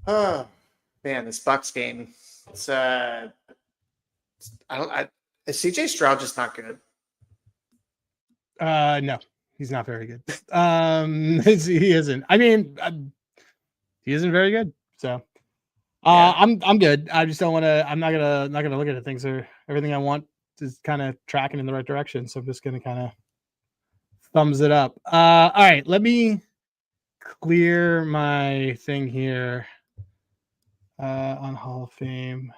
Oh man, this Bucks game. It's I don't. Is CJ Stroud just not good? No, he's not very good. He isn't. I mean, he isn't very good. So, Yeah. I'm good. I just don't want to. I'm not gonna look at it. Things are everything I want is kind of tracking in the right direction. So I'm just gonna kind of thumbs it up. All right, let me clear my thing here on Hall of Fame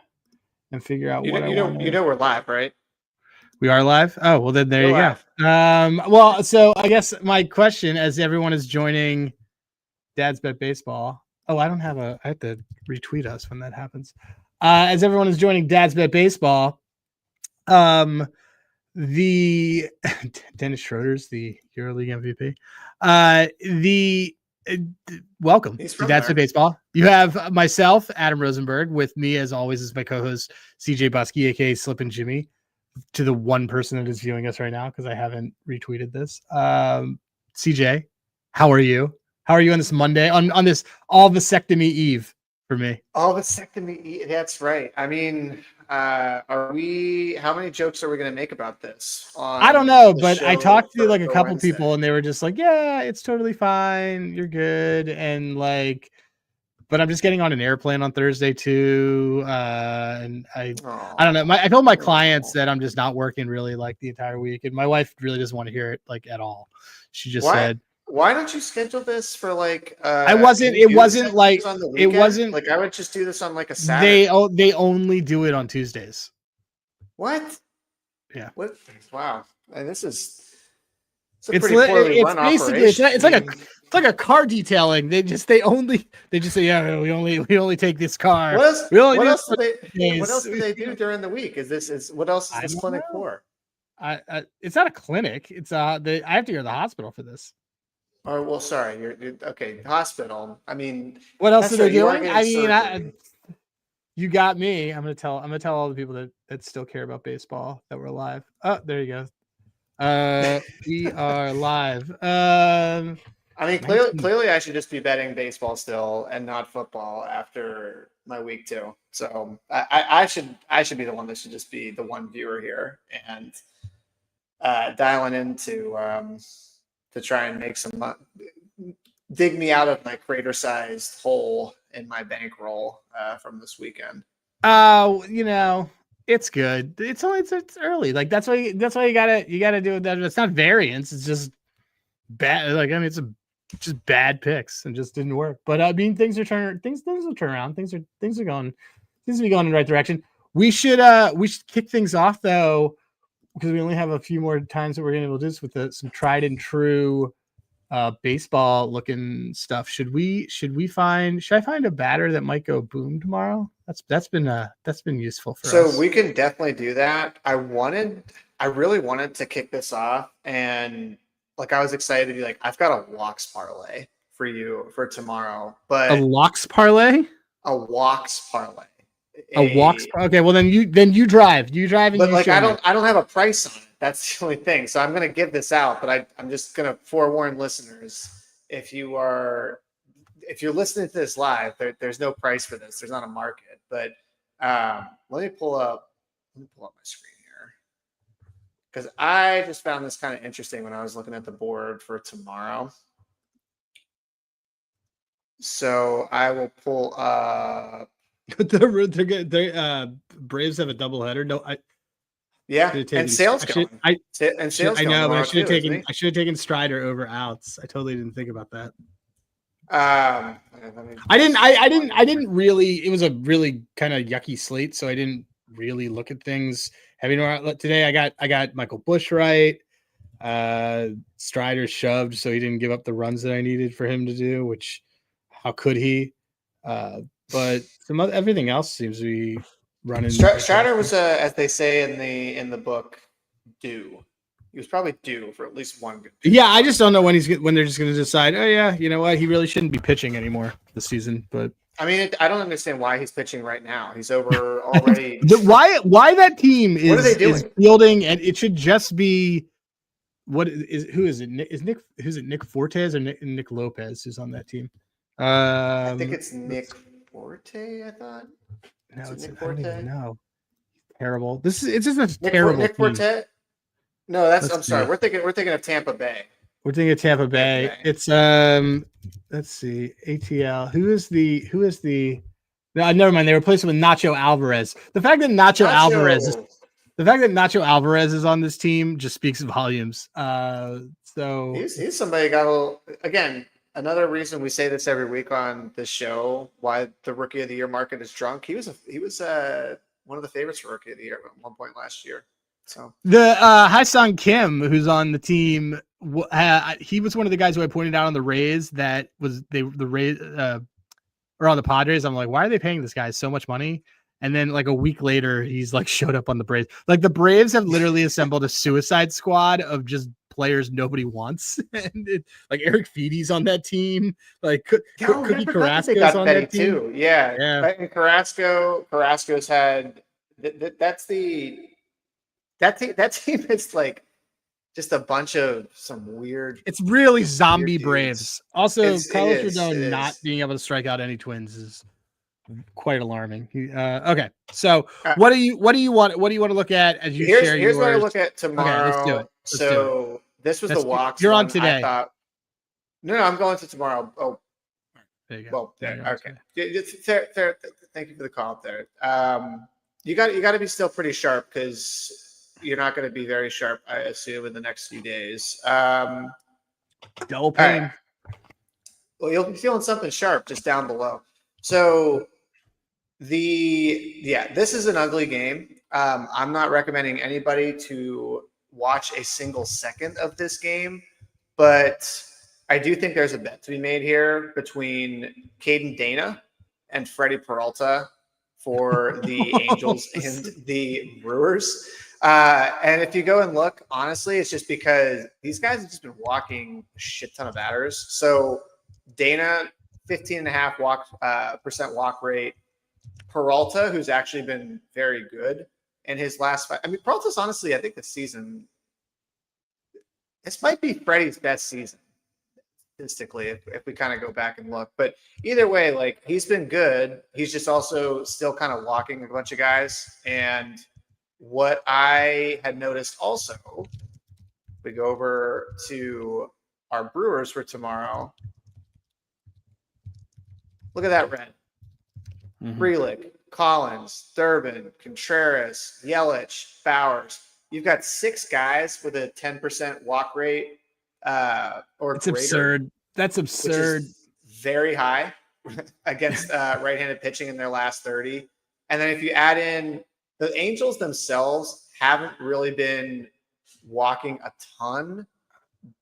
and figure out what I want. We're live, right? We are live. Oh well, then there We're you live. go. Well, so I guess my question, as everyone is joining Dad's Bet Baseball. Oh, I have to retweet us when that happens. As everyone is joining Dad's Bet Baseball, the Dennis Schroeder's the EuroLeague MVP. Welcome to Dad's Bet Baseball. You have myself, Adam Rosenberg, with me as always as my co-host CJ Buskey, aka Slippin' Jimmy. To the one person that is viewing us right now, because I haven't retweeted this. CJ, how are you? How are you on this Monday, on this all vasectomy eve for me? All vasectomy eve. That's right. I mean, how many jokes are we going to make about this? I don't know, but I talked to like a couple people and they were just like, yeah, it's totally fine. You're good. And like, but I'm just getting on an airplane on Thursday too. And I don't know. I told my clients that I'm just not working really like the entire week. And my wife really doesn't want to hear it like at all. She just said, why don't you schedule this for like, it wasn't like I would just do this on like a Saturday. They only do it on Tuesdays. What? Yeah. What? Wow. And this is, it's like a car detailing. They just say, yeah, we only take this car. What else do they do during the week? What else is this clinic for? It's not a clinic. It's I have to go to the hospital for this. Oh well, sorry. You're okay. Hospital. I mean, what else are they doing? I mean, you got me. I'm gonna tell all the people that still care about baseball that we're live. Oh, there you go. We are live. I mean, clearly, I should just be betting baseball still and not football after my week 2. So I should be the one that should just be the one viewer here and dialing in to try and make some dig me out of my crater-sized hole in my bankroll from this weekend. It's good. It's early. Like that's why you gotta do it. It's not variance. It's just bad. Like I mean, it's just bad picks and just didn't work. But I mean, things will turn around. Things are going. Seems to be going in the right direction. We should kick things off though, because we only have a few more times that we're going to do this with some tried and true baseball looking stuff. Should I find a batter that might go boom tomorrow? That's been useful for us. So we can definitely do that. I really wanted to kick this off, and like I was excited to be like, I've got a walks parlay for you for tomorrow. But a walks parlay? A walks parlay. A walks. Okay, well then you drive. You drive, and but like I don't have a price on it. That's the only thing. So I'm going to give this out, but I'm just going to forewarn listeners: if you're listening to this live, there's no price for this. There's not a market. But let me pull up my screen here, because I just found this kind of interesting when I was looking at the board for tomorrow. So I will pull up. They're Braves have a doubleheader. No, and sales going. I know, but I should have taken Strider over outs. I totally didn't think about that. I didn't really. It was a really kind of yucky slate, so I didn't really look at things heavy. Today I got Michael Busch right. Strider shoved, so he didn't give up the runs that I needed for him to do. Which, how could he? But everything else seems to be running. Strider was, as they say in the book, due. He was probably due for at least one good pitch. Yeah, I just don't know when they're just going to decide. Oh yeah, you know what? He really shouldn't be pitching anymore this season. But I mean, I don't understand why he's pitching right now. He's over already. Why that team is, what are they doing? Is fielding, and it should just be who is it? Nick Fortes or Nick Lopez who's on that team? I think it's Nick Forte, I thought. No, Is it it's Nick I don't even Forte? know. Terrible. It's just a terrible Nick team. Forte? No, Let's I'm sorry. see. We're thinking of Tampa Bay. We're thinking of Tampa Bay. It's let's see. ATL. Who is the no, never mind. They replaced him with Nacho Alvarez. The fact that Nacho Alvarez is on this team just speaks volumes. So he's somebody got again, another reason we say this every week on this show, why the rookie of the year market is drunk. He was one of the favorites for rookie of the year at one point last year. So the Haesung Kim, who's on the team, he was one of the guys who I pointed out on the Rays that was the Rays or on the Padres. I'm like, why are they paying this guy so much money? And then like a week later, he's like showed up on the Braves. Like the Braves have literally assembled a suicide squad of just players nobody wants. And like Eric Feedy's on that team. Like Cookie Carrasco's on that team too. Yeah. And Carrasco's had that team is like just a bunch of some weird. It's really zombie Braves. Also, Carlos Rodon not is. being able to strike out any Twins is quite alarming. Okay, so what do you want? What do you want to look at as you share yours? Here's what I look at tomorrow. Okay, let's do it. So this was the walks. You're on today. I thought. No, I'm going to tomorrow. Oh, there you go. Well, there. Okay. Thank you for the call up there. You got to be still pretty sharp because you're not going to be very sharp, I assume, in the next few days. Double pain. Right. Well, you'll be feeling something sharp just down below. So this is an ugly game. I'm not recommending anybody to watch a single second of this game, but I do think there's a bet to be made here between Caden Dana and Freddie Peralta for the Angels and the Brewers. And if you go and look, honestly, it's just because these guys have just been walking a shit ton of batters. So Dana, 15.5% walk rate. Peralta, who's actually been very good in his last five. I mean, Peralta's honestly, I think this season, this might be Freddie's best season statistically if we kind of go back and look. But either way, like he's been good. He's just also still kind of walking a bunch of guys. And what I had noticed also, we go over to our Brewers for tomorrow. Look at that red. Frelick, Collins, Durbin, Contreras, Yelich, Bowers. You've got 6 guys with a 10% walk rate or it's greater. Absurd. That's absurd. Which is very high against right-handed pitching in their last 30. And then if you add in the Angels themselves haven't really been walking a ton,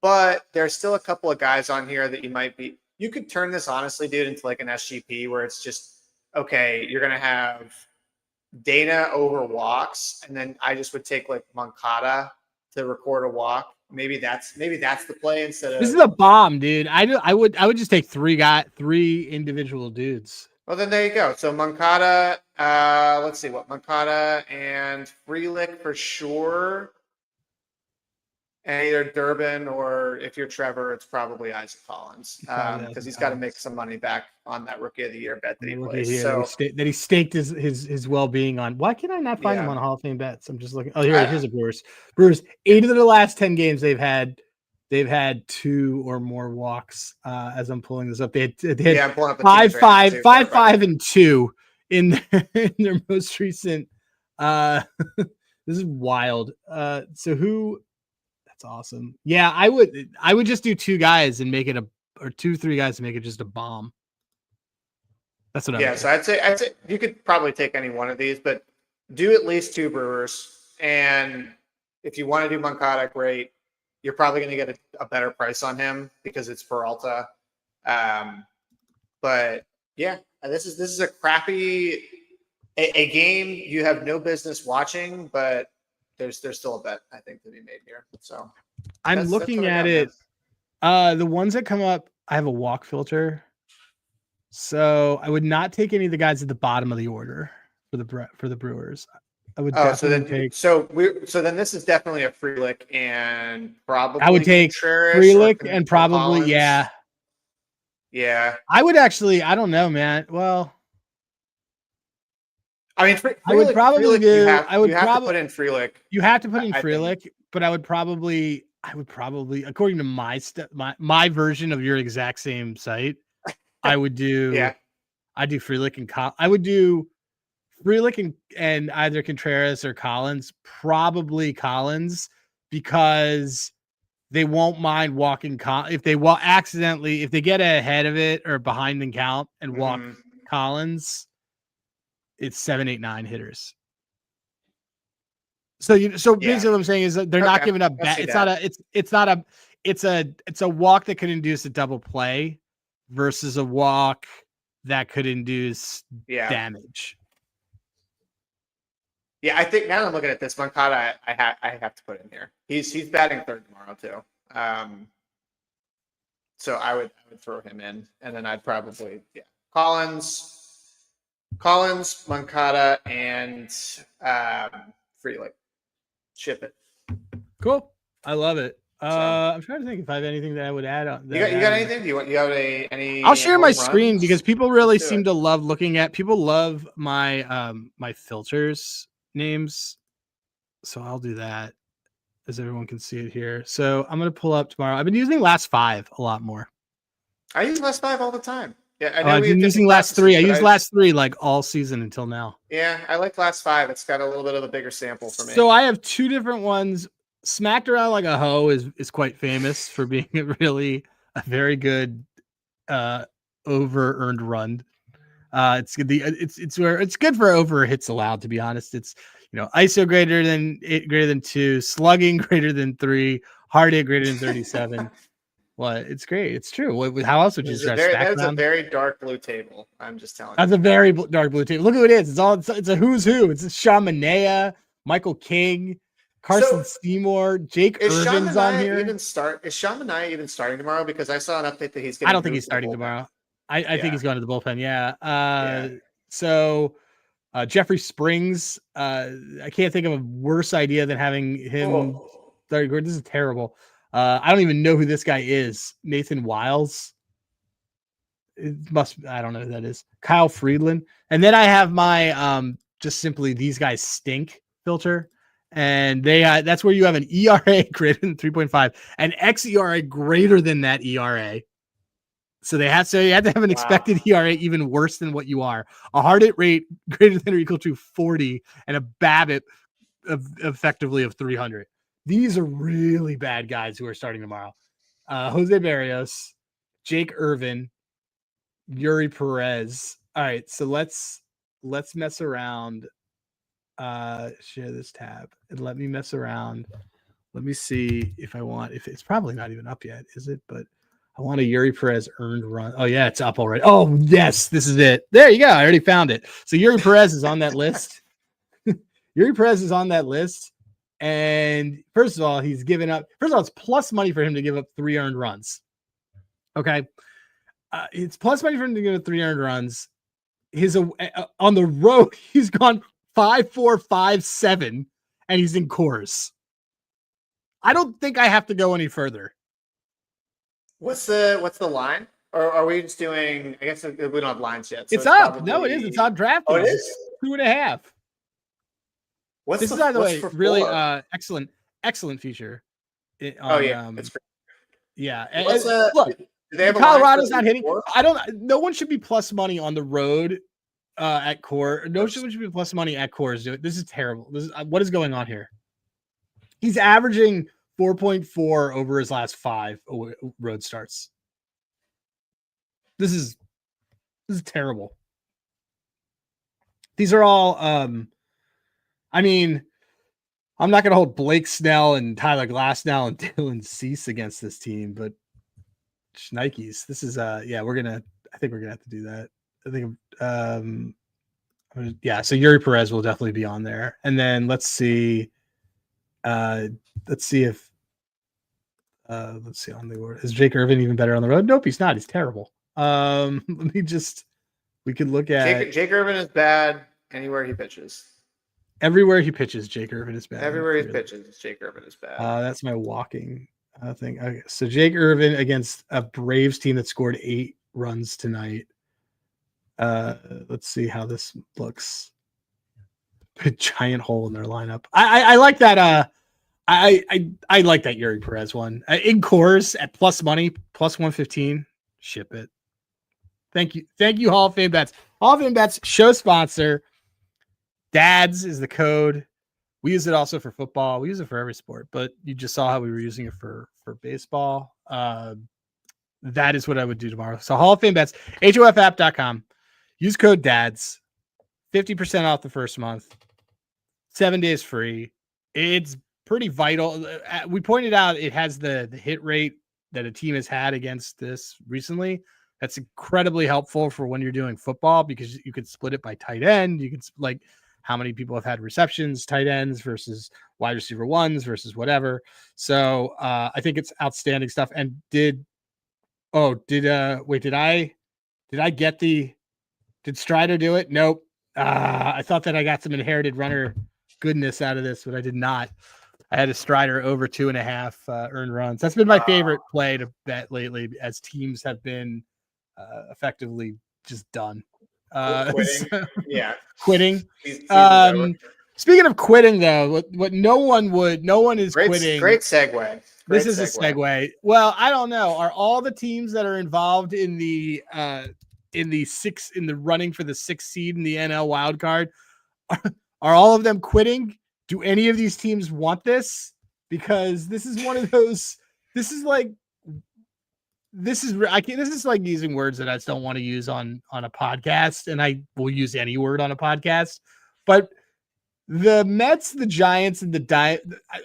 but there's still a couple of guys on here that you could turn this honestly, dude, into like an SGP where it's just, okay, you're going to have Dana over walks, and then I just would take like Moncada to record a walk. Maybe that's the play instead of. This is a bomb, dude. I would just take three individual dudes. Well, then there you go. So Moncada, let's see what Moncada and Frelick for sure. And either Durbin or if you're Trevor, it's probably Isaac Collins because he's got to make some money back on that rookie of the year bet that he plays. So that he staked his well-being on. Why can I not find him on Hall of Fame bets? I'm just looking. Oh, here's a Brewers. Brewers, 8 of the last 10 games they've had 2 or more walks. As I'm pulling this up, they had I'm pulling up 5 and 2 in their most recent. This is wild. So who? Awesome. Yeah, I would just do 2 guys and make it 2-3 guys to make it just a bomb. That's what I would do. So I'd say you could probably take any one of these, but do at least 2 Brewers. And if you want to do Moncada, great. You're probably going to get a better price on him because it's Peralta. But yeah, this is a crappy a game you have no business watching, but there's still a bet I think to be made here. So I'm looking at it. The ones that come up, I have a walk filter, so I would not take any of the guys at the bottom of the order for the Brewers. I would. So then this is definitely a Frelick and probably. I would take Frelick and probably Collins. Yeah. I would actually. I don't know, man. Well, I mean, I would probably Frelick, do. you have to put in Frelick. You have to put in I think. Frelick, but I would probably, according to my version of your exact same site, I would do, Yeah. I do Frelick and I would do Frelick and either Contreras or Collins, probably Collins, because they won't mind walking if they accidentally, if they get ahead of it or behind in count and walk Collins, it's 7, 8, 9 hitters. So basically what I'm saying is that they're not giving up it's a walk that could induce a double play versus a walk that could induce damage. Yeah, I think now that I'm looking at this, Moncada, I have to put in here. He's batting third tomorrow too. So I would throw him in, and then I'd probably Collins, Moncada, and Frelick. Ship it. Cool. I love it. I'm trying to think if I have anything that I would add on. You got anything? Do you have any? I'll share my screen because people really seem to love looking at. People love my my filters names, so I'll do that as everyone can see it here. So I'm gonna pull up tomorrow. I've been using last 5 a lot more. I use last 5 all the time. Yeah, I know I've been using last 3. I used last 3 like all season until now. Yeah, I like last 5. It's got a little bit of a bigger sample for me. So I have 2 different ones. Smacked Around Like a Hoe is quite famous for being a very good over earned run. It's good for over hits allowed, to be honest. It's ISO greater than 2, slugging greater than 3, hard hit greater than 37. What? It's great. It's true. How else would you describe Smack Around? That's a very dark blue table. I'm just telling you. That's a very dark blue table. Look who it is. It's a who's who. It's Sean Manaea, Michael King, Carson Seymour, Jake Irvin's on here. Is Sean Manaea even starting tomorrow? Because I saw an update that he's getting. I don't think he's starting tomorrow. I think he's going to the bullpen. Yeah. So Jeffrey Springs. I can't think of a worse idea than having him. This is terrible. I don't even know who this guy is. Nathan Wiles. I don't know who that is. Kyle Friedland. And then I have my just simply these guys stink filter. And that's where you have an ERA greater than 3.5, an xERA greater than that ERA. So you have to have an expected ERA even worse than what you are. A hard hit rate greater than or equal to 40, and a BABIP effectively of 300. These are really bad guys who are starting tomorrow. Jose Barrios, Jake Irvin, Yuri Perez. All right, so let's mess around. Share this tab and let me mess around. Let me see if it's probably not even up yet, is it? But I want a Yuri Perez earned run. Oh yeah, it's up already. Oh yes, this is it. There you go. I already found it. So Yuri Perez is on that list. Yuri Perez is on that list. And first of all, he's given up. First of all, it's plus money for him to give up 3 earned runs. Okay. It's plus money for him to give up 3 earned runs. On the road, he's gone 5-4, 5-7, and he's in Coors. I don't think I have to go any further. What's the line? Or are we just doing? I guess we don't have lines yet. So it's up. Probably... No, it is. It's on DraftKings. Oh, it is 2.5. This is, by the way, really excellent feature. It's great. Yeah. Look, Colorado's not hitting. No one should be plus money on the road. At Coors, no one should be plus money at Coors. This is terrible. What is going on here? He's averaging 4.4 over his last 5 road starts. This is terrible. These are all. I mean, I'm not going to hold Blake Snell and Tyler Glasnow and Dylan Cease against this team, but Schneikes. This is I think we're gonna have to do that. I think so Yuri Perez will definitely be on there. And then let's see if on the order. Is Jake Irvin even better on the road? Nope, he's not. He's terrible. We could look at Jake Irvin is bad anywhere he pitches. Everywhere he pitches, Jake Irvin is bad. Everywhere he pitches, Jake Irvin is bad. That's my walking thing. Okay, so Jake Irvin against a Braves team that scored 8 runs tonight. Let's see how this looks. a giant hole in their lineup. I like that. I like that Yuri Perez one. In course at plus money, plus 115. Ship it. Thank you, Hall of Fame Bets. Hall of Fame Bets show sponsor. Dads is the code. We use it also for football. We use it for every sport, but you just saw how we were using it for baseball. That is what I would do tomorrow. So Hall of Fame Bets, HOFapp.com. Use code DADS. 50% off the first month. 7 days free. It's pretty vital. We pointed out it has the hit rate that a team has had against this recently. That's incredibly helpful for when you're doing football because you could split it by tight end. You could like how many people have had receptions, tight ends versus wide receiver ones versus whatever. So I think it's outstanding stuff. And did Strider do it? Nope. I thought that I got some inherited runner goodness out of this, but I did not. I had a Strider over 2.5 earned runs. That's been my favorite play to bet lately as teams have been effectively just done. Quitting. Yeah. Quitting. Speaking of quitting, though, what no one is quitting. Great segue. This is a segue. Well, I don't know. Are all the teams that are involved in the running for the 6th seed in the NL wild card, are all of them quitting? Do any of these teams want this? Because this is one of those. This is like using words that I just don't want to use on a podcast, and I will use any word on a podcast. But the Mets, the Giants, and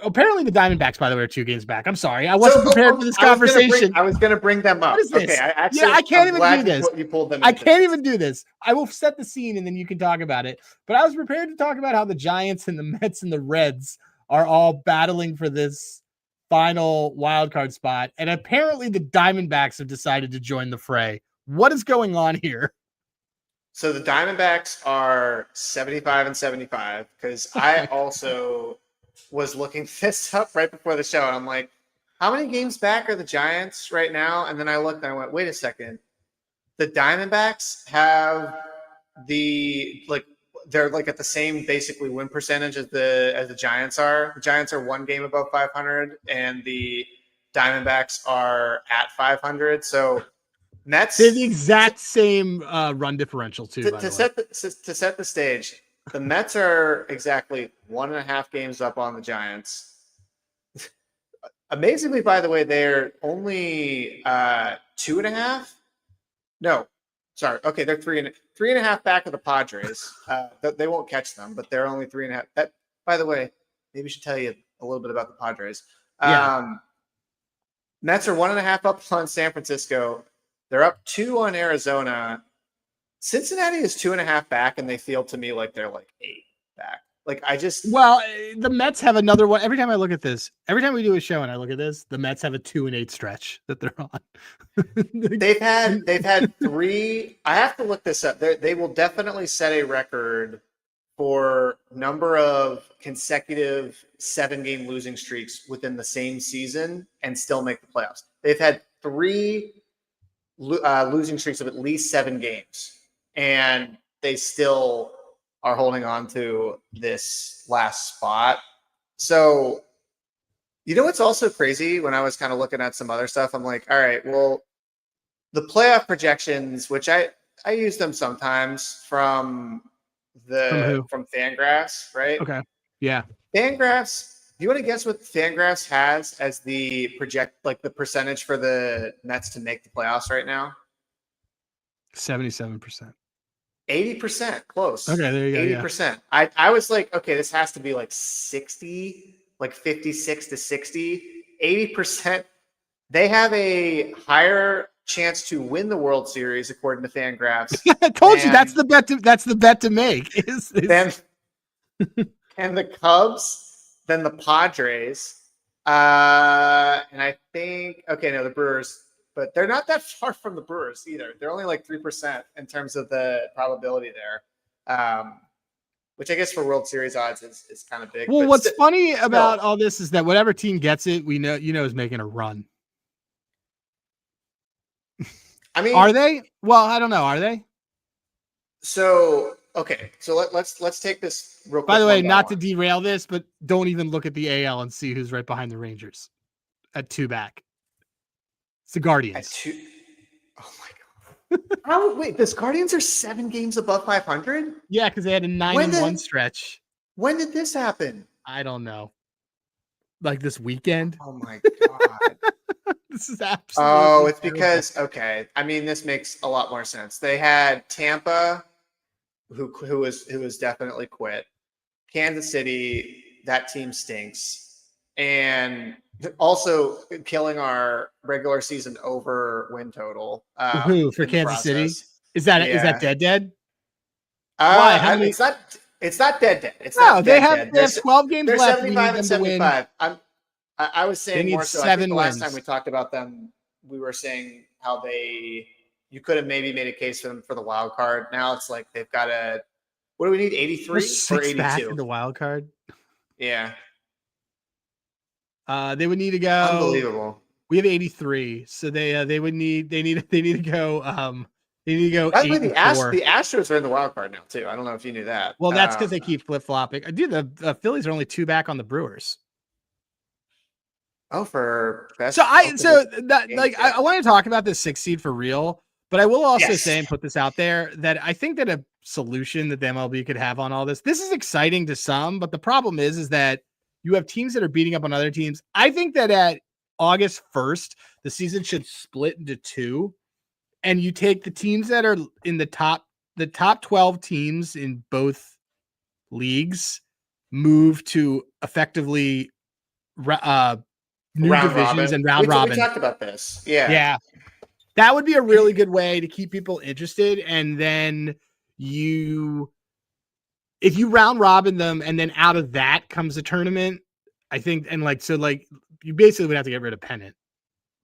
apparently the Diamondbacks, by the way, are 2 games back. I'm sorry, I wasn't prepared for this conversation. I was going to bring them up. What is this? Okay, I can't even do this. You pulled them. I can't even do this. I will set the scene, and then you can talk about it. But I was prepared to talk about how the Giants and the Mets and the Reds are all battling for this final wild card spot, and apparently the Diamondbacks have decided to join the fray. What is going on here? So the Diamondbacks are 75-75 because I also was looking this up right before the show, and I'm like, how many games back are the Giants right now? And then I looked and I went, wait a second. The Diamondbacks have they're like at the same basically win percentage as the Giants are. The Giants are 1 game above 500, and the Diamondbacks are at 500. So Mets they're the exact same run differential too. To set the stage, the Mets are exactly 1.5 games up on the Giants. Amazingly, by the way, they're only 2.5. No, sorry. Okay, they're 3.5 back of the Padres. They won't catch them, but they're only 3.5. That, by the way, maybe we should tell you a little bit about the Padres. Mets are 1.5 up on San Francisco. They're up 2 on Arizona. Cincinnati is 2.5 back, and they feel to me like they're like 8 back. The Mets have another one. Every time I look at this, every time we do a show and I look at this, the Mets have a 2-8 stretch that they're on. they've had 3. I have to look this up. They will definitely set a record for number of consecutive 7-game losing streaks within the same season and still make the playoffs. They've had 3 losing streaks of at least 7 games, and they still are holding on to this last spot. So, you know what's also crazy? When I was kind of looking at some other stuff, I'm like, all right, well, the playoff projections, which I use them sometimes from Fangraphs, right? Okay. Yeah. Fangraphs. Do you want to guess what Fangraphs has as the percentage for the Mets to make the playoffs right now? 77%. 80%, close. Okay, there you go. 80%. Yeah. I was like, okay, this has to be like 60, like 56-60. 80%. They have a higher chance to win the World Series according to Fangraphs. I told you that's the bet to make. And the Cubs, then the Padres, and I think the Brewers. But they're not that far from the Brewers either. They're only like 3% in terms of the probability there, which I guess for World Series odds is kind of big. Well, what's funny about all this is that whatever team gets it, is making a run. I mean, are they? Well, I don't know. Are they? So, okay, so let's take this real quick. By the way, one by not to one. derail this, but don't even look at the AL and see who's right behind the Rangers at 2 back. It's the At Guardians. 2. Oh my god! How? Wait, the Guardians are 7 games above 500. Yeah, because they had a 9-1 stretch. When did this happen? I don't know. Like this weekend. Oh my god! This is absolutely. Oh, it's terrible. because okay. I mean, this makes a lot more sense. They had Tampa, who was definitely quit. Kansas City, that team stinks, and also killing our regular season over win total. Who for in the Kansas City? process. Is that Yeah. dead? Why? How many? It's not dead. It's No, not they dead. have 12 games They're left. We 75 need and them to win. 75. I was They saying need more so. I think 7 the last time wins. we talked about them, we were saying how you could have maybe made a case for them for the wild card. Now it's like they've got a. What do we need? 83 We're or 6 back 82? in the wild card. Yeah, They would need to go. unbelievable. We have 83, so they would need they need to go they need to go By the 8 way, and the 4. Astros are in the wild card now too. I don't know if you knew that. Well, that's because they keep flip flopping. Dude, the Phillies are only 2 back on the Brewers. Oh, for best. So I yeah. want to talk about this 6 seed for real, but I will also Yes. say and put this out there that I think that a solution that the MLB could have on all this is exciting to some, but the problem is that you have teams that are beating up on other teams. I think that at August 1st, the season should split into 2, and you take the teams that are in the top 12 teams in both leagues move to effectively new Round divisions robin. and round robin. We talked about this. Yeah. Yeah. That would be a really good way to keep people interested. And then if you round robin them and then out of that comes a tournament, I think, and you basically would have to get rid of pennant,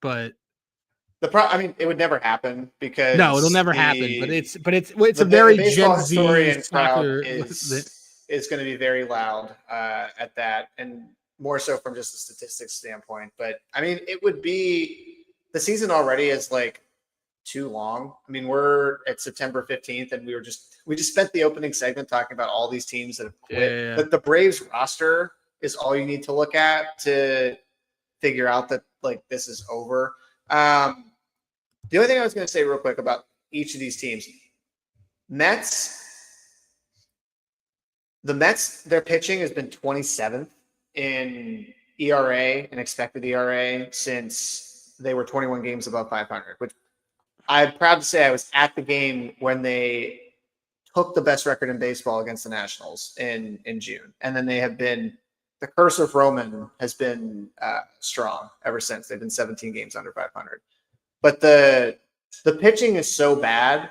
but I mean, it would never happen because no, it'll never happen, but it's a very baseball Gen Z historian soccer. crowd is going to be very loud at that, and more so from just a statistics standpoint. But I mean, it would be the season already is like too long. I mean, we're at September 15th, and we just spent the opening segment talking about all these teams that have quit. Yeah. But the Braves roster is all you need to look at to figure out that like this is over. The only thing I was going to say real quick about each of these teams, the Mets, their pitching has been 27th in ERA and expected ERA since they were 21 games above 500, which I'm proud to say I was at the game when they took the best record in baseball against the Nationals in June. And then they have been, the curse of Roman has been strong ever since. They've been 17 games under 500. But the pitching is so bad.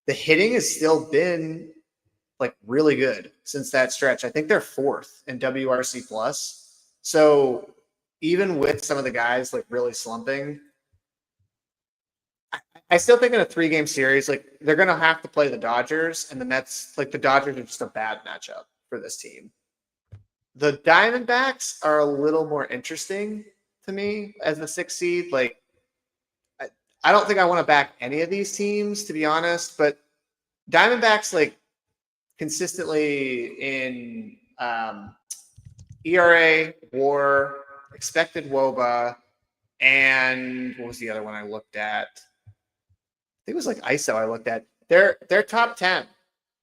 The hitting has still been like really good since that stretch. I think they're 4th in WRC plus. So even with some of the guys like really slumping, I still think in a 3-game series, like they're going to have to play the Dodgers, and the Mets, like the Dodgers are just a bad matchup for this team. The Diamondbacks are a little more interesting to me as the 6th seed. Like, I don't think I want to back any of these teams, to be honest, but Diamondbacks, like, consistently in ERA, WAR, expected WOBA, and what was the other one I looked at? I think it was like ISO I looked at. They're top 10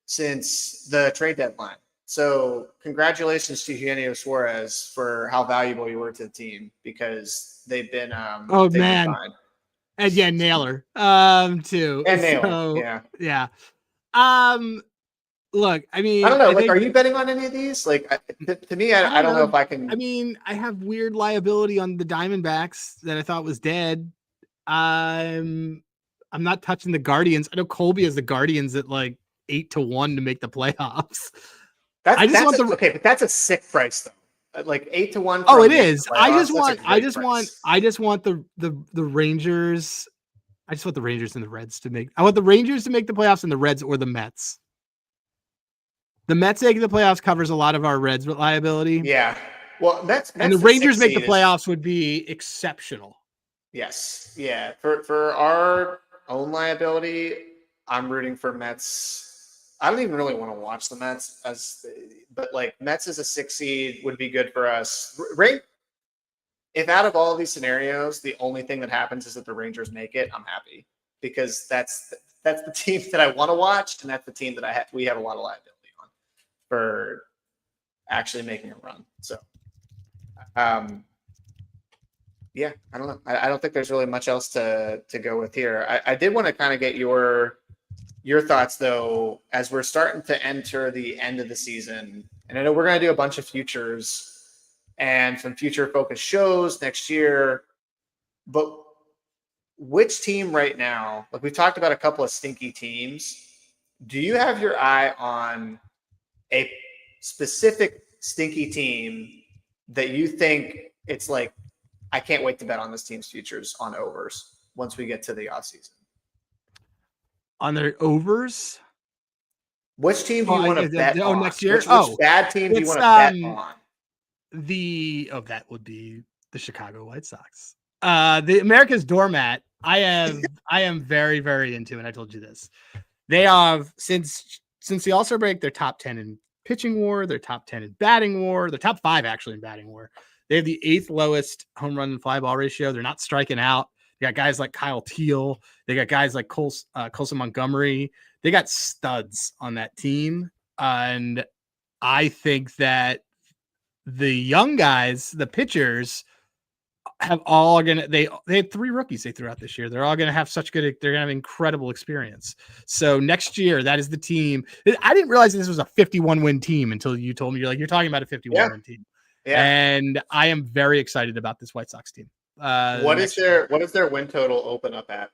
since the trade deadline. So congratulations to Eugenio Suarez for how valuable you were to the team, because they've been Oh they've man. been fine. And yeah, Naylor too. And Naylor, So, yeah. Look, I mean, I don't know. I Like, think, are you betting on any of these? Like, to me, I don't know if I can. I mean, I have weird liability on the Diamondbacks that I thought was dead. I'm not touching the Guardians. I know Colby has the Guardians at like 8-1 to make the playoffs. But that's a sick price though. Like 8-1. Oh, it is. I just want the Rangers. I just want the Rangers and the Reds to make. I want the Rangers to make the playoffs and the Reds or the Mets. The Mets making the playoffs covers a lot of our Reds liability. Yeah. Well, Mets and the Rangers make the playoffs would be exceptional. Yes. Yeah. For our own liability, I'm rooting for Mets I don't even really want to watch the Mets but like Mets as a 6 seed would be good for us. Right? If out of all of these scenarios, the only thing that happens is that the Rangers make it, I'm happy because that's the team that I want to watch, and that's the team that we have a lot of liability on for actually making a run. So, yeah, I don't know. I don't think there's really much else to go with here. I did want to kind of get your thoughts though, as we're starting to enter the end of the season, and I know we're going to do a bunch of futures and some future focused shows next year, but which team right now, like we've talked about a couple of stinky teams, do you have your eye on a specific stinky team that you think it's like, I can't wait to bet on this team's futures on overs once we get to the off season? On their overs? Which team do you want to bet on? Next year? Which bad team do you want to bet on? That would be the Chicago White Sox. The America's Doormat, I am very, very into, and I told you this. They have since the All-Star break, they're top 10 in pitching WAR, they're top 10 in batting WAR, they're top 5 actually in batting WAR. They have the 8th lowest home run and fly ball ratio. They're not striking out. They got guys like Kyle Teal. They got guys like Colson Montgomery. They got studs on that team. And I think that the young guys, the pitchers, have all they had 3 rookies they threw out this year. They're all gonna have they're gonna have incredible experience. So next year, that is the team. I didn't realize this was a 51-win team until you told me. You're talking about a 51-win team. Yeah. And I am very excited about this White Sox team. What is their win total open up at?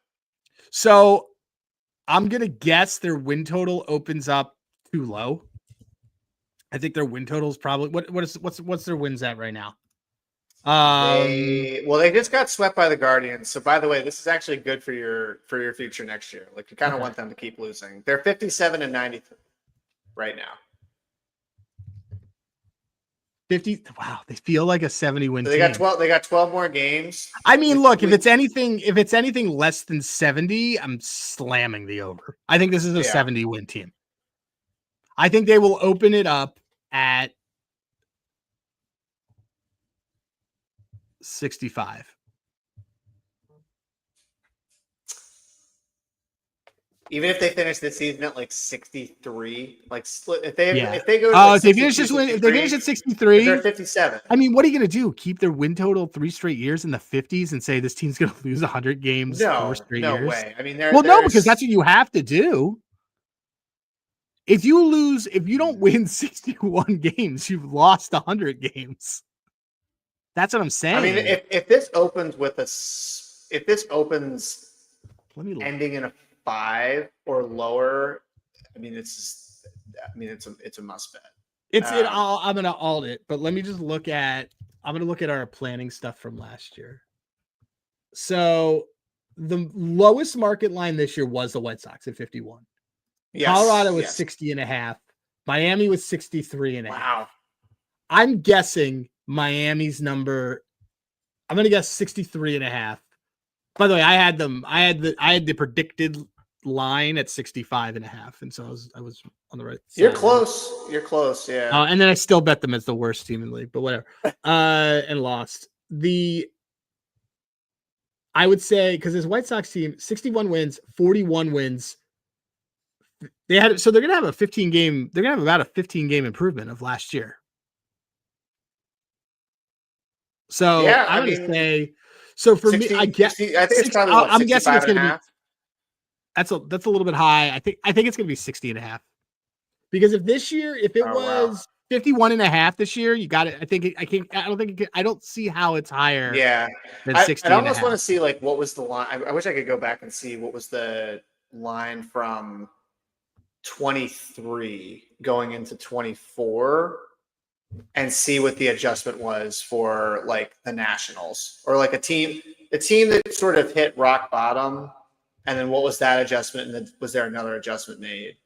So I'm gonna guess their win total opens up too low. I think their win total is probably what's their wins at right now? They just got swept by the Guardians. So by the way, this is actually good for your future next year. Like you kind of want them to keep losing. They're 57-93 right now. 50. Wow, they feel like a 70-win team. They got 12 more games. I mean, look, if it's anything less than 70, I'm slamming the over. I think this is a 70-win team. I think they will open it up at 65. Even if they finish the season at like 63, like split, if they go, if they finish at 63, they're 57. I mean, what are you going to do? Keep their win total 3 straight years in the 50s and say this team's going to lose 100 games 4 straight years? No way. I mean, no, because that's what you have to do. If you don't win 61 games, you've lost 100 games. That's what I'm saying. I mean, if this opens ending in a 5 or lower, I mean, it's a must bet. I'm gonna alt it, but let me just look at. I'm gonna look at our planning stuff from last year. So the lowest market line this year was the White Sox at 51. Yes, Colorado was 60.5. Miami was 63.5. Wow. I'm guessing Miami's number. I'm gonna guess 63.5. By the way, I had the predicted line at 65.5, and so I was on the right side. You're close, yeah. And then I still bet them as the worst team in the league, but whatever. And lost. I would say, because this White Sox team, 61 wins, 41 wins. They're gonna have a 15 game. They're gonna have about a 15 game improvement of last year. So yeah, I'm gonna say. So for 60, me, I guess I think it's probably. I'm guessing it's gonna be. That's a little bit high. I think it's gonna be 60.5. Because if it was 51.5 this year, you got it. I don't see how it's higher. Yeah, than 60. I almost want to see like what was the line. I wish I could go back and see what was the line from 23 going into 24 and see what the adjustment was for like the Nationals or like a team that sort of hit rock bottom. And then what was that adjustment? And then was there another adjustment made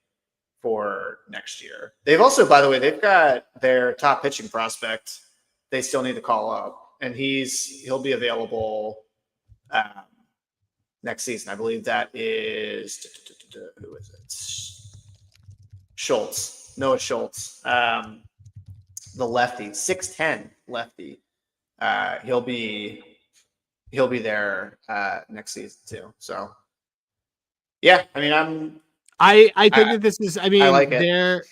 for next year? They've also, by the way, they've got their top pitching prospect. They still need to call up, and he'll be available next season. I believe that is who is it? Schultz, Noah Schultz, the lefty, 6'10" lefty. He'll be there next season too. So yeah, I mean, I think that this is. I mean, like it.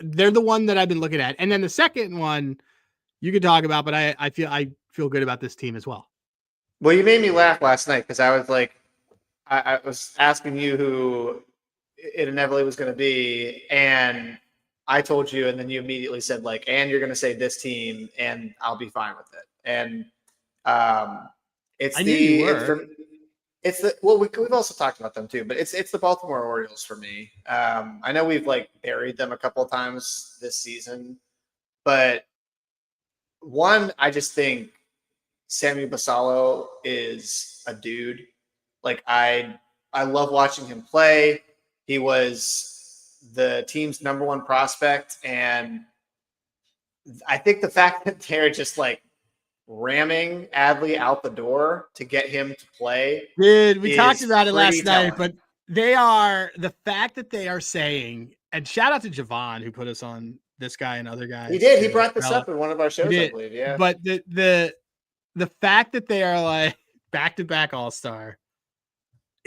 they're the one that I've been looking at, and then the second one you could talk about, but I feel good about this team as well. Well, you made me laugh last night because I was like, I was asking you who it inevitably was going to be, and I told you, and then you immediately said like, and you're going to say this team, and I'll be fine with it. And it's we've also talked about them too, but it's the Baltimore Orioles for me. I know we've like buried them a couple of times this season, but one, I just think Sammy Basallo is a dude. Like I love watching him play. He was the team's number one prospect, and I think the fact that they're just like ramming Adley out the door to get him to play. Dude, we talked about it last telling. night, but the fact that they are saying, and shout out to Javon who put us on this guy and other guys. He did. He brought this up in one of our shows, I believe. Yeah. But the fact that they are like back-to-back All-Star,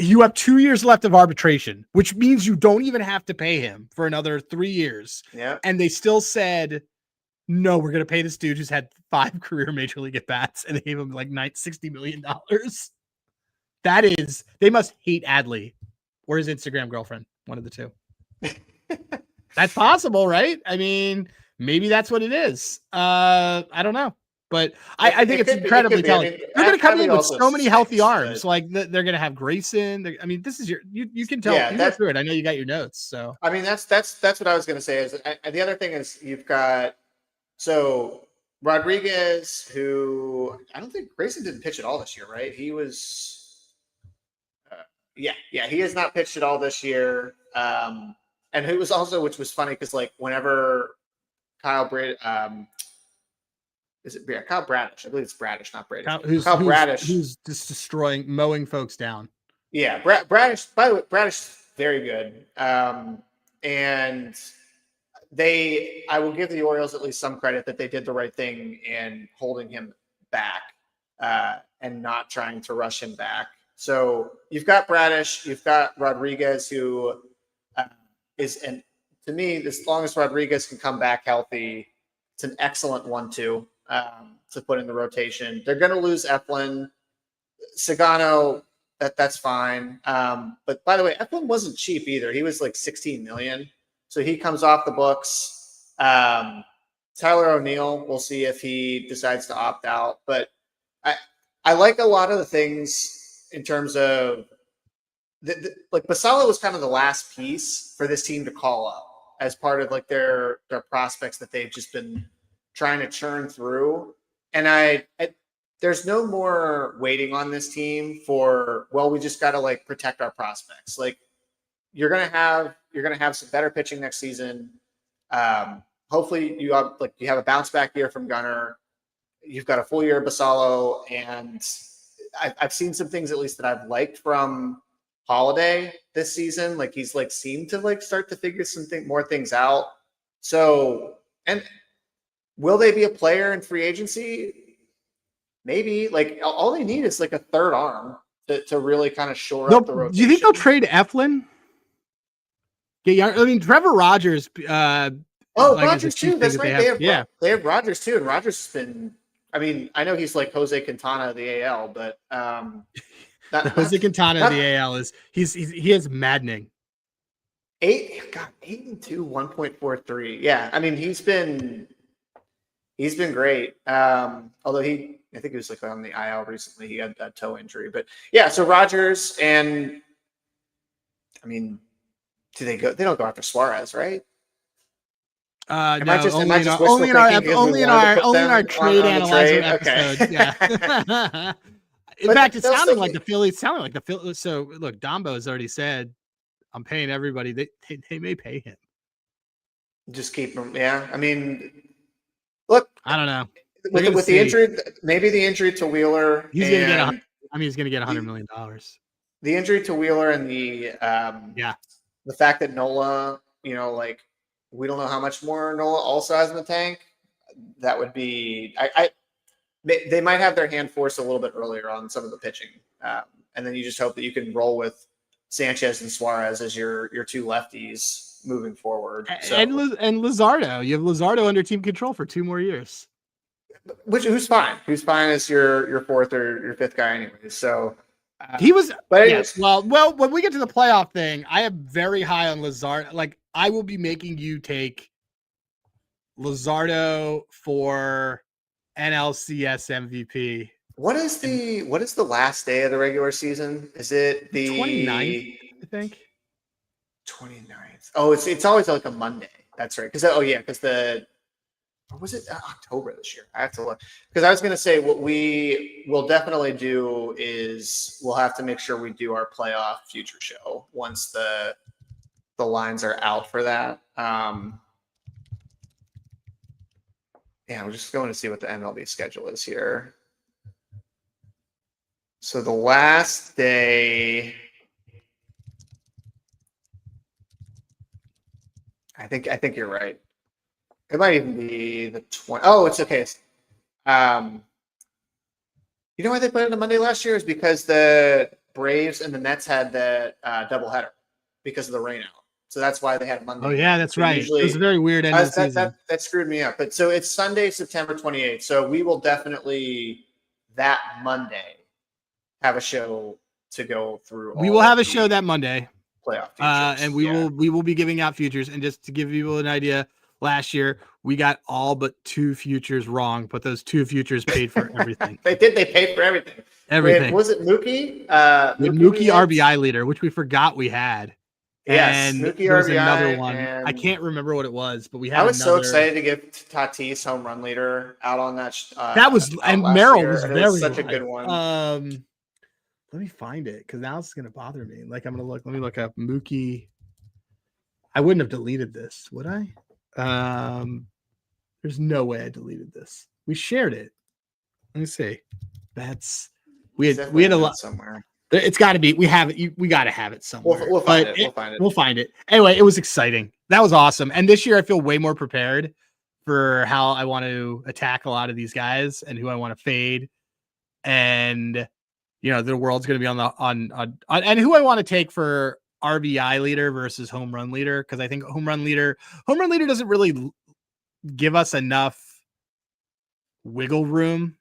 you have 2 years left of arbitration, which means you don't even have to pay him for another 3 years. Yeah. And they still said, no, we're going to pay this dude who's had 5 career major league at-bats, and they gave him like $60 million. That is, they must hate Adley or his Instagram girlfriend, one of the two. That's possible, right? I mean, maybe that's what it is. I don't know. But I think it's incredibly telling. They're going to come in with so many healthy arms. Like they're going to have Grayson. I mean, this is you can tell. Yeah, you go through it. I know you got your notes. So I mean, that's what I was going to say. Is the other thing is you've got Rodriguez, who I don't think Grayson didn't pitch at all this year, right? He was, he has not pitched at all this year. And who was also, which was funny because like whenever Kyle Bradish, Kyle Bradish? I believe it's Bradish, not Bradish. Kyle Bradish, who's just mowing folks down. Yeah, Bradish. By the way, Bradish very good. And I will give the Orioles at least some credit that they did the right thing in holding him back and not trying to rush him back. So you've got Bradish, you've got Rodriguez, who and to me, as long as Rodriguez can come back healthy, it's an excellent 1-2 to put in the rotation. They're going to lose Eflin. Sagano, that's fine. But by the way, Eflin wasn't cheap either. He was like $16 million. So he comes off the books. Tyler O'Neill, we'll see if he decides to opt out. But I like a lot of the things in terms of like Basallo was kind of the last piece for this team to call up as part of like their prospects that they've just been trying to churn through. And there's no more waiting on this team for, well, we just got to like protect our prospects. Like you're going to have some better pitching next season. Hopefully you have a bounce back year from Gunnar. You've got a full year of Basallo, and I've seen some things at least that I've liked from Holiday this season. Like he's like seemed to like start to figure more things out. So, and will they be a player in free agency? Maybe. Like all they need is like a third arm to really kind of shore up the rotation. Do you think they'll trade Eflin? Yeah, I mean Trevor Rogers. Rogers too. That's right. They have Rogers too, and Rogers has been. I mean, I know he's like Jose Quintana of the AL, but Jose Quintana of the AL is he is maddening. 82, 1.43. Yeah, I mean he's been great. Although I think he was like on the IL recently. He had a toe injury, but yeah. So Rogers and I mean, do they go? They don't go after Suarez, right? Only in our trade analyzer episode. Okay. Yeah. In fact, it sounded like the Phillies. So look, Dombo has already said, "I'm paying everybody." They may pay him. Just keep him. Yeah. I mean, look. I don't know. With the injury, maybe the injury to Wheeler. He's going to get. He's going to get $100 million. The injury to Wheeler and the the fact that Nola, like we don't know how much more Nola also has in the tank. That would be they might have their hand forced a little bit earlier on some of the pitching, and then you just hope that you can roll with Sanchez and Suarez as your two lefties moving forward. So, and Luzardo, you have Luzardo under team control for 2 more years. Who's fine? Who's fine as your fourth or your fifth guy, anyways. So he was, but yes. Well, when we get to the playoff thing, I am very high on Luzardo. Like I will be making you take Luzardo for NLCS MVP. What is the last day of the regular season? Is it the 29th, I think? 29th. Oh, it's always like a Monday. That's right. Because or was it October this year? I have to look. Because I was going to say what we will definitely do is we'll have to make sure we do our playoff future show once the lines are out for that. Yeah, we're just going to see what the MLB schedule is here. So the last day, I think you're right. It might even be the 20. Oh, it's okay. You know why they put it on a Monday last year is because the Braves and the Mets had the doubleheader because of the rain out. So that's why they had Monday. Oh yeah, that's right. It was a very weird end of the season. That screwed me up. But so it's Sunday, September 28th. So we will definitely that Monday have a show to go through. We will have a show that Monday. Playoff futures. And we will be giving out futures. And just to give people an idea, last year we got all but 2 futures wrong, but those 2 futures paid for everything. They paid for everything. Everything. Was it Mookie? Mookie RBI leader, which we forgot we had. Yes, and Mookie there was RBI, another one. I can't remember what it was, but we had. I was so excited to get Tatis home run leader out on that. That was and Merrill was very such a good one. Let me find it because now it's gonna bother me. Like I'm gonna look. Let me look up Mookie. I wouldn't have deleted this, would I? There's no way I deleted this. We shared it. Let me see. We had a lot somewhere. It's got to be. We have it. We got to have it somewhere. We'll find it. We'll find it. Anyway, it was exciting. That was awesome. And this year, I feel way more prepared for how I want to attack a lot of these guys and who I want to fade. And the world's going to be on and who I want to take for RBI leader versus home run leader, because I think home run leader doesn't really give us enough wiggle room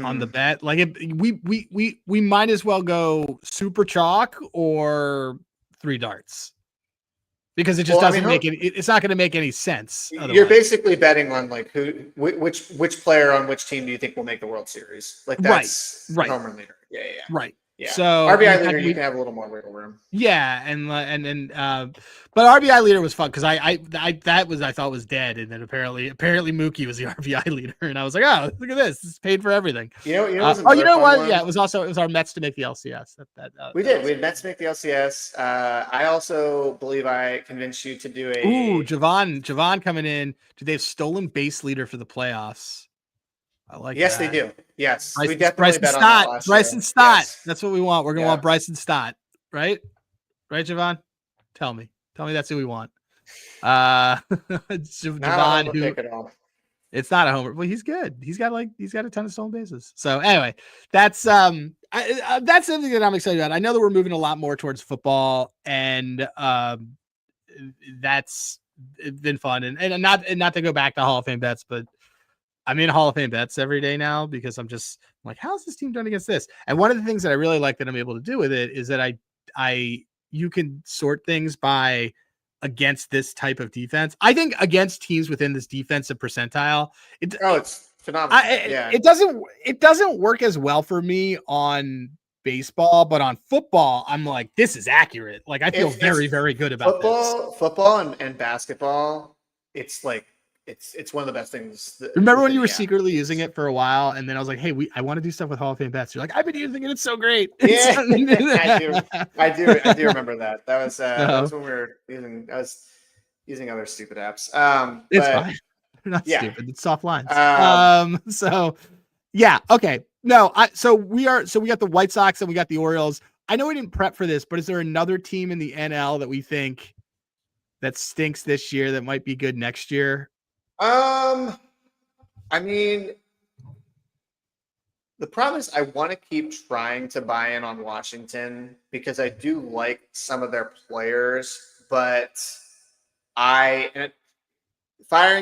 on the bet. Like we might as well go super chalk or 3 darts because it just doesn't make it. It's not going to make any sense. You're otherwise. basically betting on like which player on which team do you think will make the World Series? Like that's right. Home run leader. Yeah. Right. Yeah. So RBI leader, you can have a little more wiggle room. Yeah, but RBI leader was fun because I thought was dead, and then apparently Mookie was the RBI leader, and I was like, oh, look at this! It's paid for everything. You know what? Yeah, it was our Mets to make the LCS. We had Mets to make the LCS. I also believe I convinced you to do a. Ooh, Javon coming in. Do they have stolen base leader for the playoffs? I like. Yes, that. They do. Yes, we definitely Bryson bet Stott. on that last Bryson year. Stott. Yes. That's what we want. We're gonna want Bryson Stott, right? Right, Javon? Tell me that's who we want. Javon, who it's not a homer. Well, he's good. He's got a ton of stolen bases. So anyway, that's something that I'm excited about. I know that we're moving a lot more towards football, and that's been fun. And not to go back to Hall of Fame bets, but I'm in Hall of Fame bets every day now because I'm just like, how's this team doing against this? And one of the things that I really like that I'm able to do with it is that you can sort things by against this type of defense. I think against teams within this defensive percentile, it's phenomenal. It doesn't work as well for me on baseball, but on football, I'm like, this is accurate. Like I feel very, very good about football and basketball. It's like it's one of the best things. Remember when you were secretly using it for a while, and then I was like, "Hey, I want to do stuff with Hall of Fame bets." You're like, "I've been using it; it's so great." Yeah, I do remember that. That was when we were using. I was using other stupid apps. It's fine. They're not stupid. It's soft lines. So yeah, okay. No, so we got the White Sox and we got the Orioles. I know we didn't prep for this, but is there another team in the NL that we think that stinks this year that might be good next year? I mean, the problem is I want to keep trying to buy in on Washington because I do like some of their players, but firing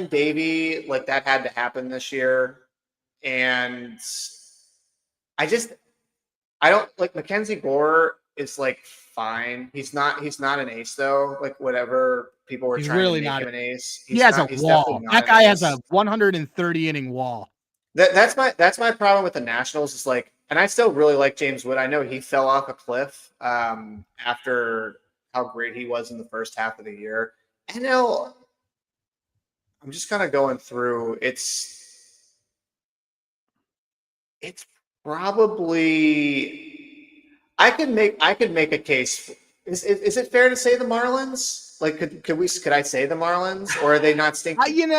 Davey, like that had to happen this year. And I don't like Mackenzie Gore is like fine. He's not an ace though. Like whatever people were He's trying to really make not. him an ace. He has a He's definitely wall. not That an guy has ace. a 130 inning wall. That's my problem with the Nationals is like, and I still really like James Wood. I know he fell off a cliff after how great he was in the first half of the year. And now I'm just kind of going through. It's probably I could make a case. Is it fair to say the Marlins? Like, could I say the Marlins, or are they not stinking?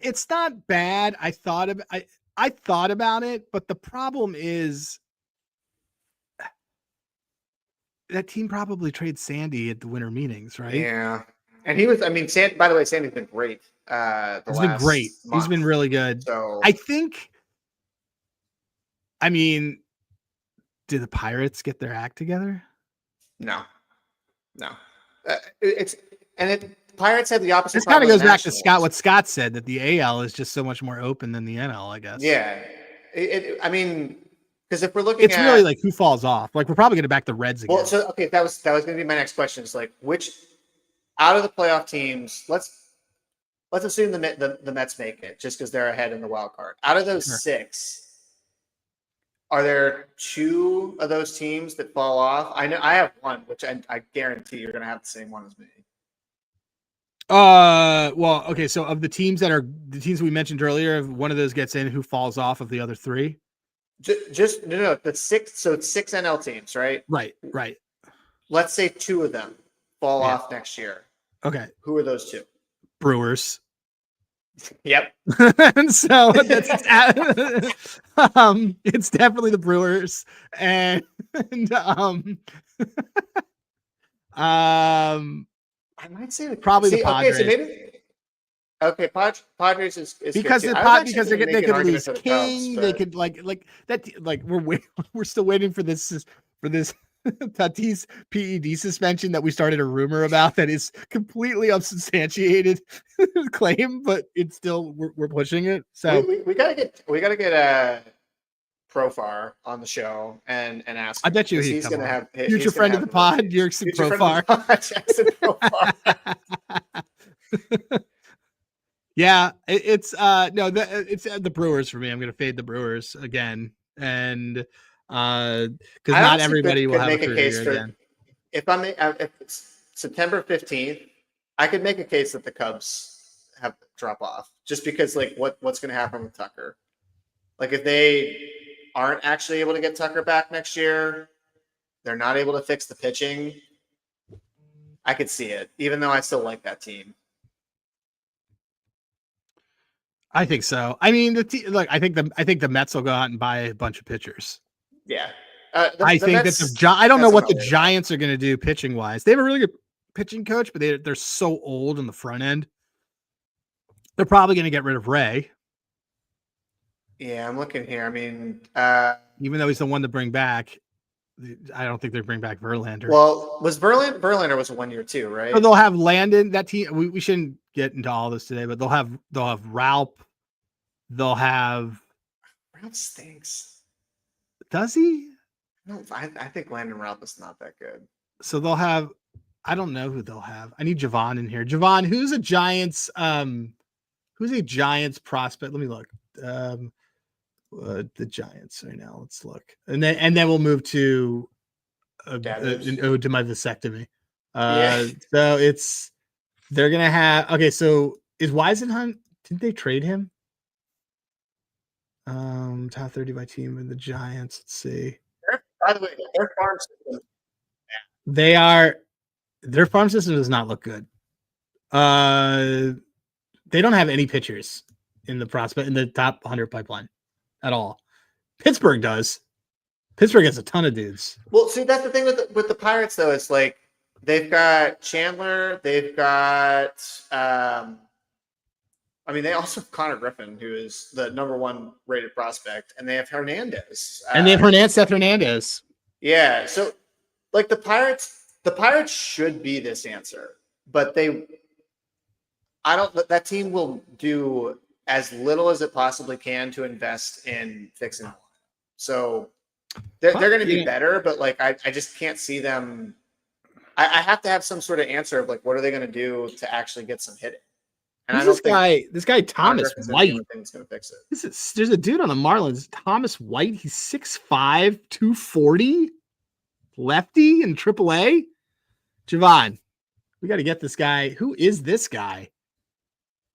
It's not bad. I thought about it, but the problem is that team probably trades Sandy at the winter meetings, right? Yeah, and he was. I mean, by the way, Sandy's been great. He's been great. He's been really good. So I think. I mean, do the Pirates get their act together? No. Pirates have the opposite. This kind of goes back to what Scott said, that the AL is just so much more open than the NL, I guess. Yeah, I mean, because if we're looking, it's really like who falls off. Like we're probably going to back the Reds again. Well, so okay, that was going to be my next question. Is like which out of the playoff teams? Let's assume the Mets make it just because they're ahead in the wild card. Out of those 6. Are there 2 of those teams that fall off? I know I have one, which I guarantee you're going to have the same one as me. Well, okay. So of the teams we mentioned earlier, if one of those gets in, who falls off of the other 3? Just no. The 6. So it's 6 NL teams, right? Right. Let's say 2 of them fall off next year. Okay. Who are those 2? Brewers. Yep. And so that's it's definitely the Brewers, and I might say probably the Padres. Okay, Padres is because good because they could lose King. They could like that. Like we're still waiting for this Tatis PED suspension that we started a rumor about that is completely unsubstantiated claim, but it's still we're pushing it. So we gotta get Profar on the show and ask. I bet you he's gonna have future friend of the pod, Jurickson Profar. Jackson Profar. Yeah, it's the Brewers for me. I'm gonna fade the Brewers again, and because not everybody will have make a case for again. If it's September 15th, I could make a case that the Cubs have drop off just because like what's going to happen with Tucker. Like if they aren't actually able to get Tucker back next year, they're not able to fix the pitching. I could see it, even though I still like that team. I think so. I mean, I think the Mets will go out and buy a bunch of pitchers. Yeah, I think Mets, I don't know what the Giants are going to do pitching wise. They have a really good pitching coach, but they're so old in the front end. They're probably going to get rid of Ray. Yeah, I'm looking here. I mean, even though he's the one to bring back, I don't think they bring back Verlander. Well, was Verlander was a 1 year too, right? So they'll have Landon. That team. We shouldn't get into all this today, but they'll have Ralph. They'll have. Ralph stinks. Does he? No, I think Landon Ralph is not that good. So they'll have. I don't know who they'll have. I need Javon in here. Javon, who's a Giants prospect? Let me look. The Giants right now. Let's look, and then we'll move to an ode to my vasectomy. So they're gonna have. Okay, so is Weisenhunt? Didn't they trade him? Top 30 by team in the Giants. Let's see. By the way, their farm system. Their farm system does not look good. They don't have any pitchers in the top 100 pipeline at all. Pittsburgh does. Pittsburgh has a ton of dudes. Well, see, that's the thing with the Pirates, though. It's like They've got Chandler. They've got. They also have Connor Griffin, who is the number 1 rated prospect, and they have Hernandez. And they have Seth Hernandez. Yeah, so like the Pirates should be this answer, but that team will do as little as it possibly can to invest in fixing the line. So they're going to be better, but like I just can't see them. I have to have some sort of answer of like what are they going to do to actually get some hitting. And Who's this guy Thomas White. Going to fix it. There's a dude on the Marlins, Thomas White. He's 6'5", 240, lefty in AAA. Javon, we got to get this guy. Who is this guy?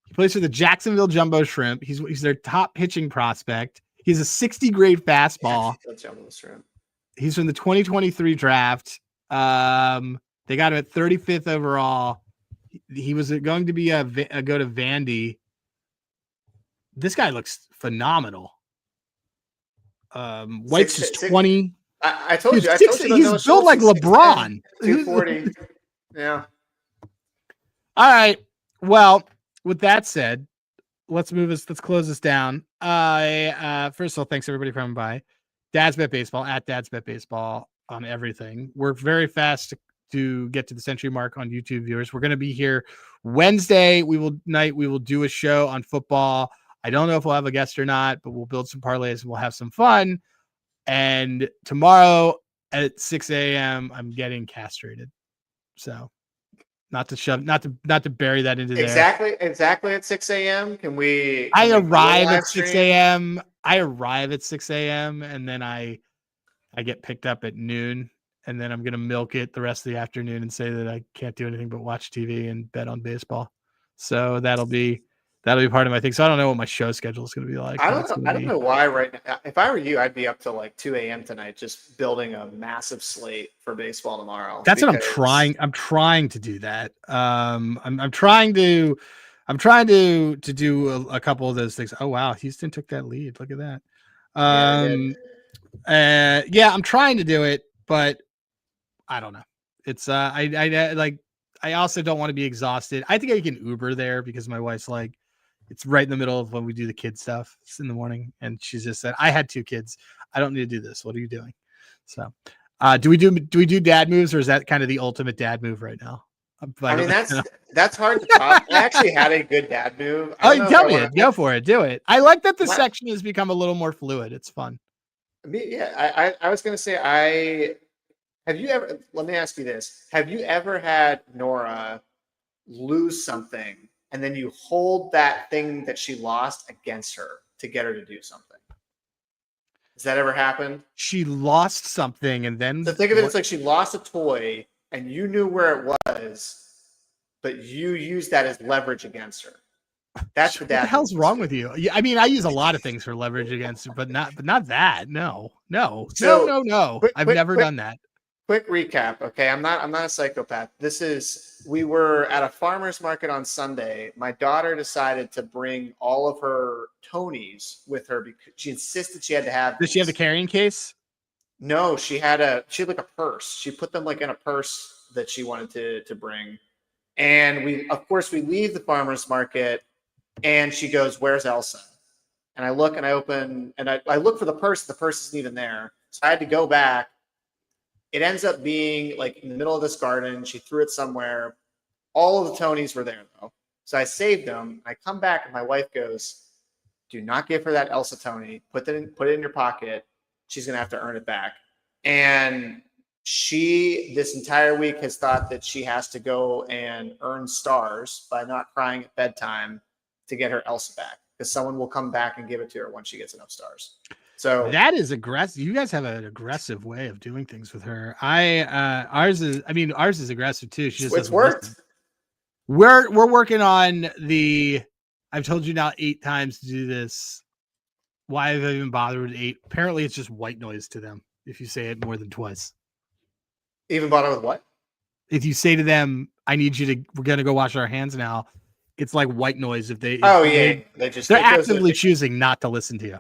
He plays for the Jacksonville Jumbo Shrimp. He's their top pitching prospect. He's a 60 grade fastball. He's from the 2023 draft. They got him at 35th overall. He was going to be go to Vandy. This guy looks phenomenal. White's just 20. I told you. He's built like LeBron. 240. Yeah. All right. Well, with that said, let's close this down. First of all, thanks everybody for coming by. Dad's Bet Baseball at Dad's Bet Baseball on everything. We're very fast to get to the century mark on YouTube viewers. We're going to be here Wednesday. We will do a show on football. I don't know if we'll have a guest or not, but we'll build some parlays and we'll have some fun. And tomorrow at 6 a.m., I'm getting castrated. So not to bury that into there. Exactly at 6 a.m. I arrive at 6 a.m. and then I get picked up at noon, and then I'm going to milk it the rest of the afternoon and say that I can't do anything but watch TV and bet on baseball. So that'll be part of my thing. So I don't know what my show schedule is going to be like. I don't know why right now. If I were you, I'd be up till like 2 a.m. tonight, just building a massive slate for baseball tomorrow. That's what I'm trying. I'm trying to do that. I'm trying to do a couple of those things. Oh wow, Houston took that lead. Look at that. I'm trying to do it, but I don't know. It's I also don't want to be exhausted. I think I can Uber there because my wife's like, it's right in the middle of when we do the kid stuff. It's in the morning, and she just said, "I had 2 kids. I don't need to do this. What are you doing?" So, do we do dad moves, or is that kind of the ultimate dad move right now? That's hard to top. I actually had a good dad move. Tell me it. Go for it. Do it. I like that the section has become a little more fluid. It's fun. Yeah, I was gonna say have you ever? Let me ask you this: have you ever had Nora lose something, and then you hold that thing that she lost against her to get her to do something? Has that ever happened? She lost something, and then think of it. It's like she lost a toy, and you knew where it was, but you used that as leverage against her. That's what the hell's wrong with you? I mean, I use a lot of things for leverage against her, but not that. No. I've never done that. Quick recap, okay? I'm not a psychopath. We were at a farmer's market on Sunday. My daughter decided to bring all of her Tonys with her because she insisted she had to have. Did she have the carrying case? No, she had like a purse. She put them like in a purse that she wanted to bring. And we leave the farmer's market, and she goes, "Where's Elsa?" And I look and I open and I look for the purse. The purse isn't even there. So I had to go back. It ends up being like in the middle of this garden. She threw it somewhere. All of the Tonys were there though. So I saved them. I come back and my wife goes, "Do not give her that Elsa Tony. Put it in your pocket. She's going to have to earn it back." And she, this entire week, has thought that she has to go and earn stars by not crying at bedtime to get her Elsa back, because someone will come back and give it to her once she gets enough stars. So that is aggressive. You guys have an aggressive way of doing things with her. Ours is aggressive too. She just it's worked. Listen. We're working on I've told you now 8 times to do this. Why have I even bothered with 8? Apparently it's just white noise to them if you say it more than twice. Even bother with what? If you say to them, we're going to go wash our hands now. It's like white noise. They're actively choosing not to listen to you.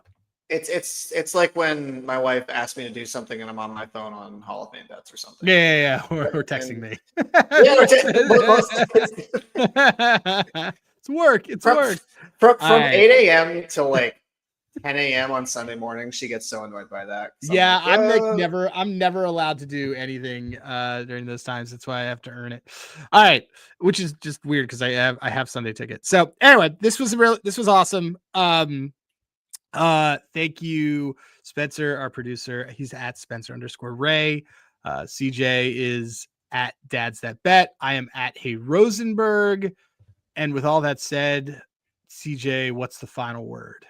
It's like when my wife asks me to do something and I'm on my phone on Hall of Fame bets or something. Yeah. Or texting And me. yeah, It's work. It's from work. from All right. 8 a.m. till like 10 a.m. on Sunday morning, she gets so annoyed by that. So Yeah, I'm like like, I'm never allowed to do anything during those times. That's why I have to earn it. All right, which is just weird because I have Sunday tickets. So anyway, this was awesome. Thank you, Spencer, our producer. He's at Spencer_Ray. CJ is at Dad's That Bet. I am at Hey Rosenberg. And with all that said, CJ, what's the final word?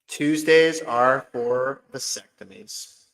Tuesdays are for vasectomies.